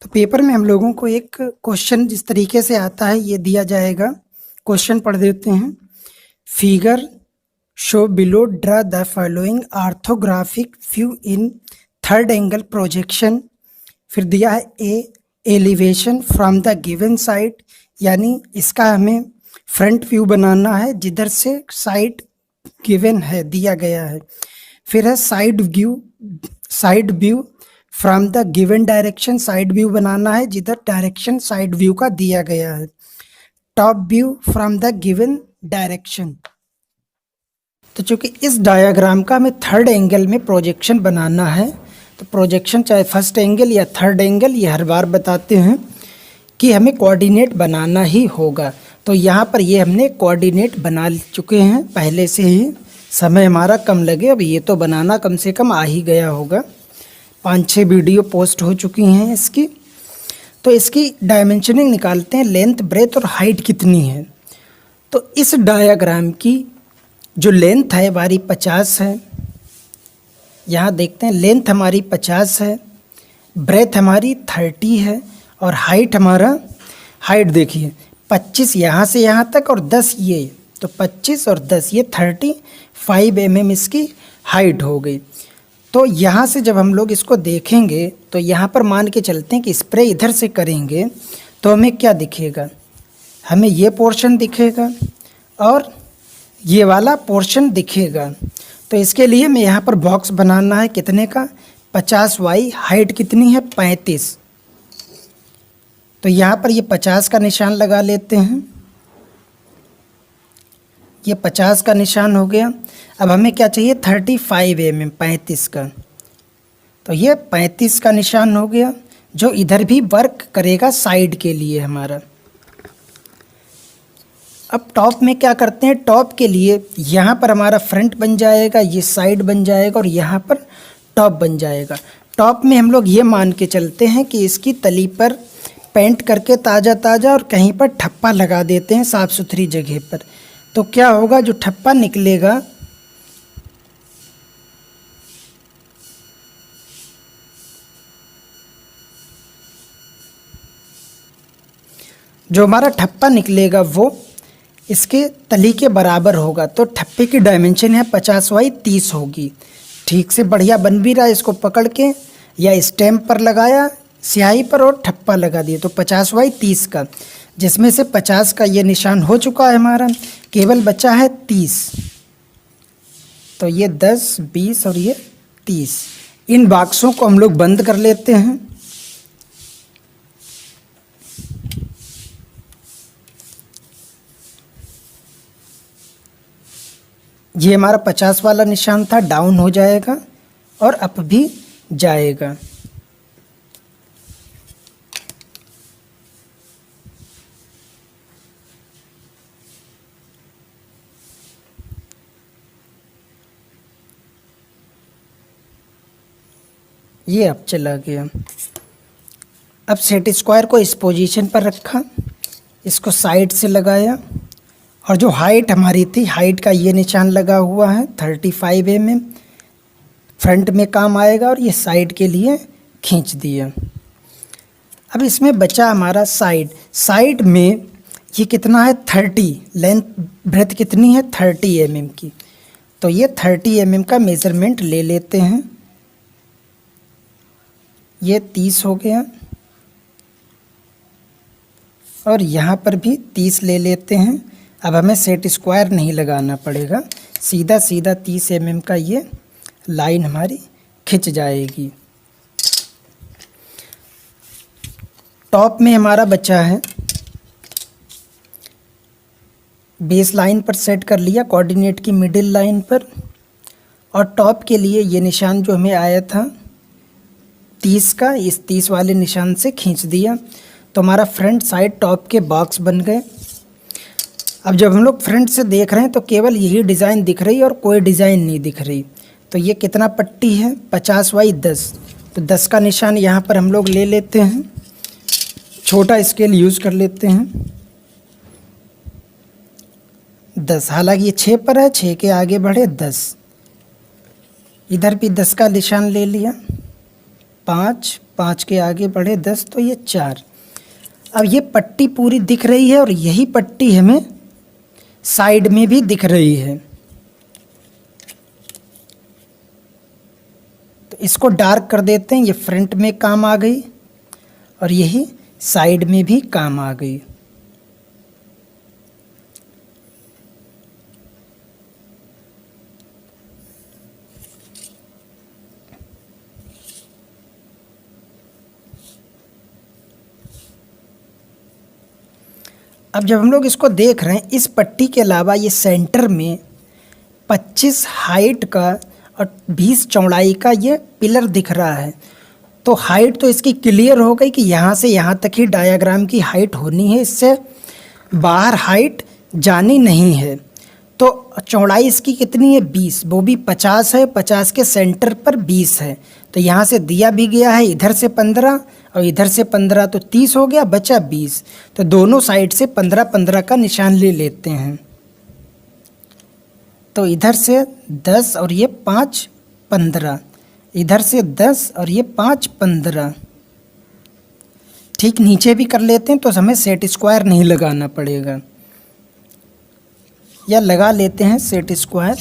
तो पेपर में हम लोगों को एक क्वेश्चन जिस तरीके से आता है ये दिया जाएगा। क्वेश्चन पढ़ देते हैं। Figure show below draw the following orthographic view in third angle projection. फिर दिया है a elevation from the given side, यानी इसका हमें फ्रंट व्यू बनाना है जिधर से साइड गिवन है दिया गया है। फिर है side view from the given direction, side view बनाना है जिधर डायरेक्शन साइड व्यू का दिया गया है। Top view from the given direction. तो चूंकि इस डायग्राम का हमें थर्ड एंगल में प्रोजेक्शन बनाना है, तो प्रोजेक्शन चाहे फर्स्ट एंगल या थर्ड एंगल, ये हर बार बताते हैं कि हमें कोऑर्डिनेट बनाना ही होगा। तो यहाँ पर ये हमने कोऑर्डिनेट बना चुके हैं पहले से ही, समय हमारा कम लगे। अब ये तो बनाना कम से कम आ ही गया होगा, 5-6 वीडियो पोस्ट हो चुकी हैं इसकी। तो इसकी डायमेंशनिंग निकालते हैं, लेंथ ब्रेथ और हाइट कितनी है। तो इस डायग्राम की जो लेंथ है हमारी 50 है, यहाँ देखते हैं लेंथ हमारी 50 है, ब्रेथ हमारी 30 है और हाइट देखिए 25 यहाँ से यहाँ तक और 10 ये, तो 25 और 10 ये 35 mm इसकी हाइट हो गई। तो यहाँ से जब हम लोग इसको देखेंगे तो यहाँ पर मान के चलते हैं कि स्प्रे इधर से करेंगे तो हमें क्या दिखेगा, हमें ये पोर्शन दिखेगा और ये वाला पोर्शन दिखेगा। तो इसके लिए मैं यहाँ पर बॉक्स बनाना है कितने का, 50y, हाइट कितनी है 35। तो यहाँ पर ये 50 का निशान लगा लेते हैं, ये 50 का निशान हो गया। अब हमें क्या चाहिए 35 mm, 35 का। तो ये 35 का निशान हो गया जो इधर भी वर्क करेगा साइड के लिए हमारा। अब टॉप में क्या करते हैं, टॉप के लिए यहाँ पर हमारा फ्रंट बन जाएगा, ये साइड बन जाएगा और यहाँ पर टॉप बन जाएगा। टॉप में हम लोग ये मान के चलते हैं कि इसकी तली पर पेंट करके ताज़ा और कहीं पर ठप्पा लगा देते हैं साफ़ सुथरी जगह पर। तो क्या होगा, जो ठप्पा निकलेगा जो हमारा ठप्पा निकलेगा वो इसके तली के बराबर होगा। तो ठप्पे की डायमेंशन है 50y 30 होगी। ठीक से बढ़िया बन भी रहा है, इसको पकड़ के या स्टैम्प पर लगाया स्याही पर और ठप्पा लगा दिए। तो 50y 30 का, जिसमें से 50 का ये निशान हो चुका है हमारा, केवल बचा है 30। तो ये 10, 20 और ये 30। इन बॉक्सों को हम लोग बंद कर लेते हैं। ये हमारा 50 वाला निशान था, डाउन हो जाएगा और अप भी जाएगा। ये अब चला गया। अब सेट स्क्वायर को इस पोजीशन पर रखा, इसको साइड से लगाया और जो हाइट हमारी थी, हाइट का ये निशान लगा हुआ है 35 mm, फ्रंट में काम आएगा और ये साइड के लिए खींच दिया। अब इसमें बचा हमारा साइड में ये कितना है 30, लेंथ ब्रेथ कितनी है 30 mm की। तो ये 30 mm का मेज़रमेंट ले लेते हैं। ये 30 हो गया और यहाँ पर भी 30 ले लेते हैं। अब हमें सेट स्क्वायर नहीं लगाना पड़ेगा, सीधा 30 mm का ये लाइन हमारी खिंच जाएगी। टॉप में हमारा बचा है, बेस लाइन पर सेट कर लिया, कोऑर्डिनेट की मिडिल लाइन पर। और टॉप के लिए ये निशान जो हमें आया था 30 का, इस 30 वाले निशान से खींच दिया। तो हमारा फ्रंट साइड टॉप के बॉक्स बन गए। अब जब हम लोग फ्रंट से देख रहे हैं तो केवल यही डिज़ाइन दिख रही है और कोई डिज़ाइन नहीं दिख रही। तो ये कितना पट्टी है 50y 10, तो 10 का निशान यहाँ पर हम लोग ले लेते हैं, छोटा स्केल यूज़ कर लेते हैं 10। हालांकि ये 6 पर है, 6 के आगे बढ़े 10, इधर भी 10 का निशान ले लिया। 5, 5 के आगे बढ़े 10, तो ये 4। अब ये पट्टी पूरी दिख रही है और यही पट्टी हमें साइड में भी दिख रही है, तो इसको डार्क कर देते हैं। ये फ्रंट में काम आ गई और यही साइड में भी काम आ गई। अब जब हम लोग इसको देख रहे हैं, इस पट्टी के अलावा ये सेंटर में 25 हाइट का और 20 चौड़ाई का ये पिलर दिख रहा है। तो हाइट तो इसकी क्लियर हो गई कि यहाँ से यहाँ तक ही डायाग्राम की हाइट होनी है, इससे बाहर हाइट जानी नहीं है। तो चौड़ाई इसकी कितनी है? 20, वो भी 50 है, 50 के सेंटर पर 20 है। तो यहाँ से दिया भी गया है, इधर से 15 और इधर से 15, तो 30 हो गया, बचा 20। तो दोनों साइड से 15-15 का निशान ले लेते हैं। तो इधर से 10 और ये 5, 15, इधर से 10 और ये 5, 15। ठीक नीचे भी कर लेते हैं तो हमें सेट स्क्वायर नहीं लगाना पड़ेगा, या लगा लेते हैं सेट स्क्वायर।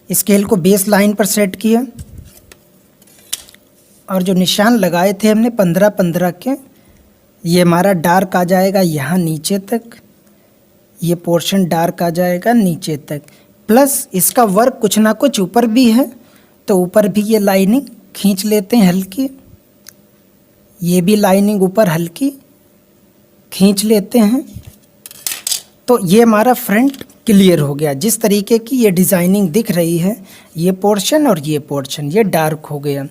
स्केल को बेस लाइन पर सेट किया और जो निशान लगाए थे हमने 15-15 के, ये हमारा डार्क आ जाएगा यहाँ नीचे तक, ये पोर्शन डार्क आ जाएगा नीचे तक। प्लस इसका वर्क कुछ ना कुछ ऊपर भी है, तो ऊपर भी ये लाइनिंग खींच लेते हैं हल्की, ये भी लाइनिंग ऊपर हल्की खींच लेते हैं। तो ये हमारा फ्रंट क्लियर हो गया। जिस तरीके की ये डिज़ाइनिंग दिख रही है, ये पोर्शन और ये पोर्शन, ये डार्क हो गया।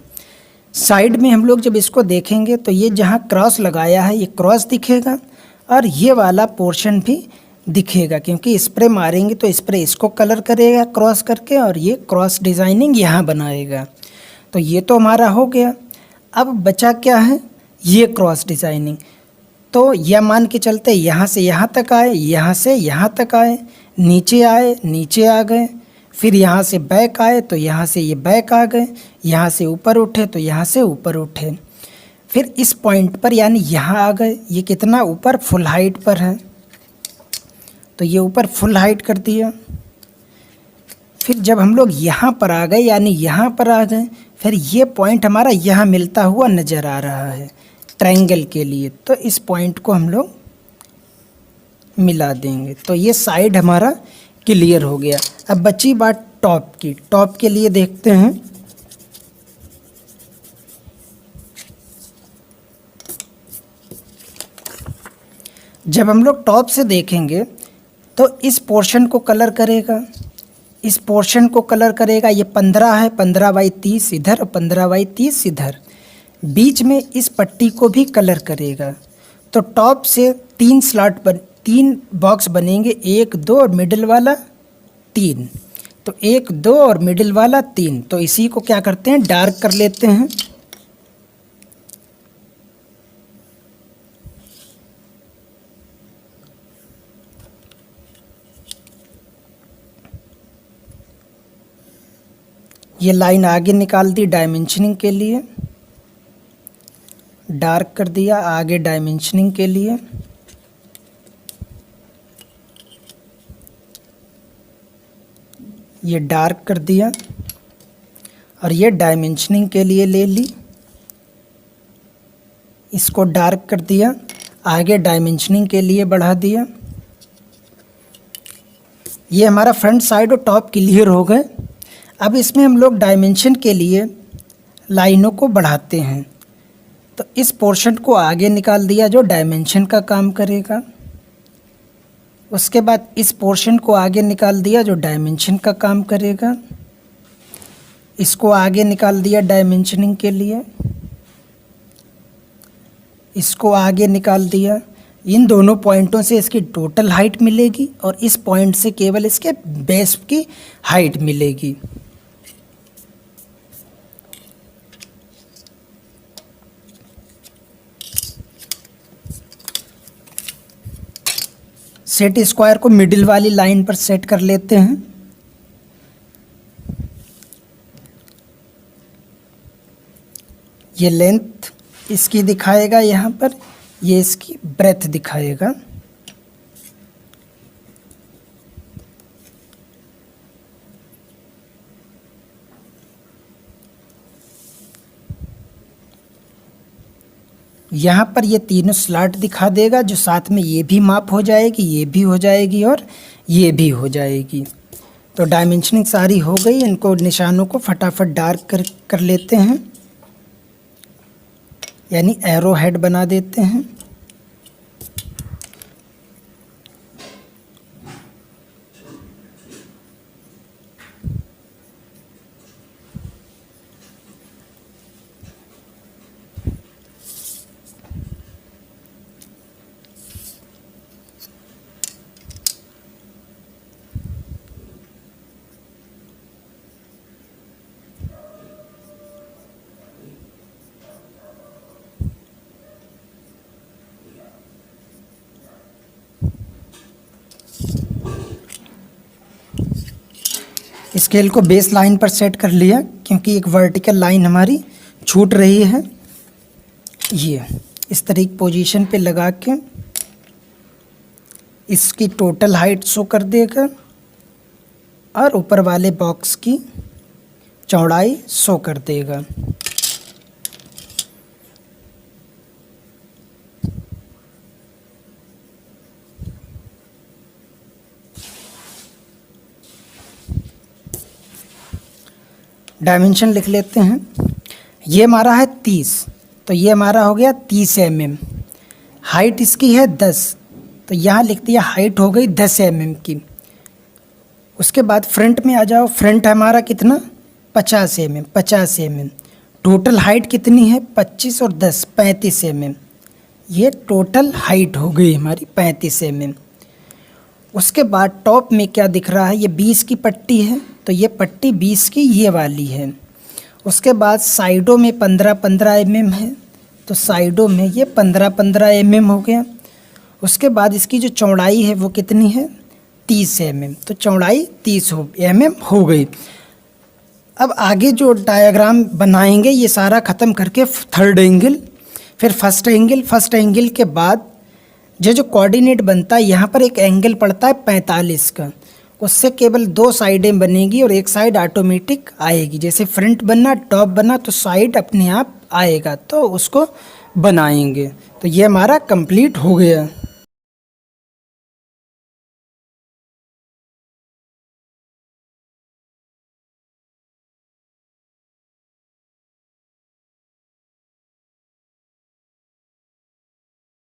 साइड में हम लोग जब इसको देखेंगे तो ये जहाँ क्रॉस लगाया है ये क्रॉस दिखेगा और ये वाला पोर्शन भी दिखेगा, क्योंकि स्प्रे मारेंगे तो स्प्रे इसको कलर करेगा क्रॉस करके और ये क्रॉस डिज़ाइनिंग यहाँ बनाएगा। तो ये तो हमारा हो गया। अब बचा क्या है? ये क्रॉस डिज़ाइनिंग। तो यह मान के चलते यहाँ से यहाँ तक आए, यहाँ से यहाँ तक आए, नीचे आए, नीचे आ गए, फिर यहाँ से बैक आए तो यहाँ से ये बैक आ गए, यहाँ से ऊपर उठे तो यहाँ से ऊपर उठे, फिर इस पॉइंट पर यानी यहाँ आ गए। ये कितना ऊपर? फुल हाइट पर है, तो ये ऊपर फुल हाइट कर दिया। फिर जब हम लोग यहाँ पर आ गए यानी यहाँ पर आ गए, फिर ये पॉइंट हमारा यहाँ मिलता हुआ नज़र आ रहा है ट्रायंगल के लिए, तो इस पॉइंट को हम लोग मिला देंगे। तो ये साइड हमारा क्लियर हो गया। अब बची बात टॉप की। टॉप के लिए देखते हैं। जब हम लोग टॉप से देखेंगे तो इस पोर्शन को कलर करेगा, इस पोर्शन को कलर करेगा। ये 15 है, 15/30 इधर और 15/30 इधर। बीच में इस पट्टी को भी कलर करेगा। तो टॉप से 3 बॉक्स बनेंगे, 1, 2 और मिडिल वाला 3। तो 1, 2 और मिडिल वाला 3। तो इसी को क्या करते हैं? डार्क कर लेते हैं। ये लाइन आगे निकाल दी डायमेंशनिंग के लिए, डार्क कर दिया आगे डायमेंशनिंग के लिए। ये डार्क कर दिया और ये डायमेंशनिंग के लिए ले ली, इसको डार्क कर दिया, आगे डायमेंशनिंग के लिए बढ़ा दिया। ये हमारा फ्रंट साइड और टॉप क्लियर हो गए। अब इसमें हम लोग डायमेंशन के लिए लाइनों को बढ़ाते हैं। तो इस पोर्शन को आगे निकाल दिया जो डायमेंशन का काम करेगा। उसके बाद इस पोर्शन को आगे निकाल दिया जो डायमेंशन का काम करेगा। इसको आगे निकाल दिया डायमेंशनिंग के लिए, इसको आगे निकाल दिया। इन दोनों पॉइंटों से इसकी टोटल हाइट मिलेगी और इस पॉइंट से केवल इसके बेस की हाइट मिलेगी। सेट स्क्वायर को मिडिल वाली लाइन पर सेट कर लेते हैं। ये लेंथ इसकी दिखाएगा यहाँ पर, ये इसकी ब्रेथ दिखाएगा। यहाँ पर ये तीनों स्लॉट दिखा देगा, जो साथ में ये भी माप हो जाएगी, ये भी हो जाएगी और ये भी हो जाएगी। तो डायमेंशनिंग सारी हो गई। इनको निशानों को फटाफट डार्क कर लेते हैं, यानी एरो हेड बना देते हैं। स्केल को बेस लाइन पर सेट कर लिया, क्योंकि एक वर्टिकल लाइन हमारी छूट रही है। ये इस तरीके पोजीशन पे लगा के इसकी टोटल हाइट शो कर देगा और ऊपर वाले बॉक्स की चौड़ाई शो कर देगा। डायमेंशन लिख लेते हैं। ये हमारा है 30, तो ये हमारा हो गया 30 mm। हाइट इसकी है 10, तो यहाँ लिख दिया हाइट हो गई 10 mm की। उसके बाद फ्रंट में आ जाओ। फ्रंट हमारा कितना 50 mm, 50 mm। टोटल हाइट कितनी है 25 और 10 35 mm। ये टोटल हाइट हो गई हमारी 35 mm। उसके बाद टॉप में क्या दिख रहा है, ये 20 की पट्टी है, तो ये पट्टी 20 की ये वाली है। उसके बाद साइडों में 15-15 mm है, तो साइडों में ये 15-15 mm हो गया। उसके बाद इसकी जो चौड़ाई है वो कितनी है 30 mm, तो चौड़ाई 30 mm हो गई। अब आगे जो डायग्राम बनाएंगे ये सारा ख़त्म करके थर्ड एंगल, फिर फर्स्ट एंगल। फर्स्ट एंगल के बाद जो कोऑर्डिनेट बनता है, यहाँ पर एक एंगल पड़ता है 45 का, उससे केवल 2 साइडें बनेगी और एक साइड ऑटोमेटिक आएगी। जैसे फ्रंट बना, टॉप बना, तो साइड अपने आप आएगा, तो उसको बनाएंगे। तो ये हमारा कंप्लीट हो गया।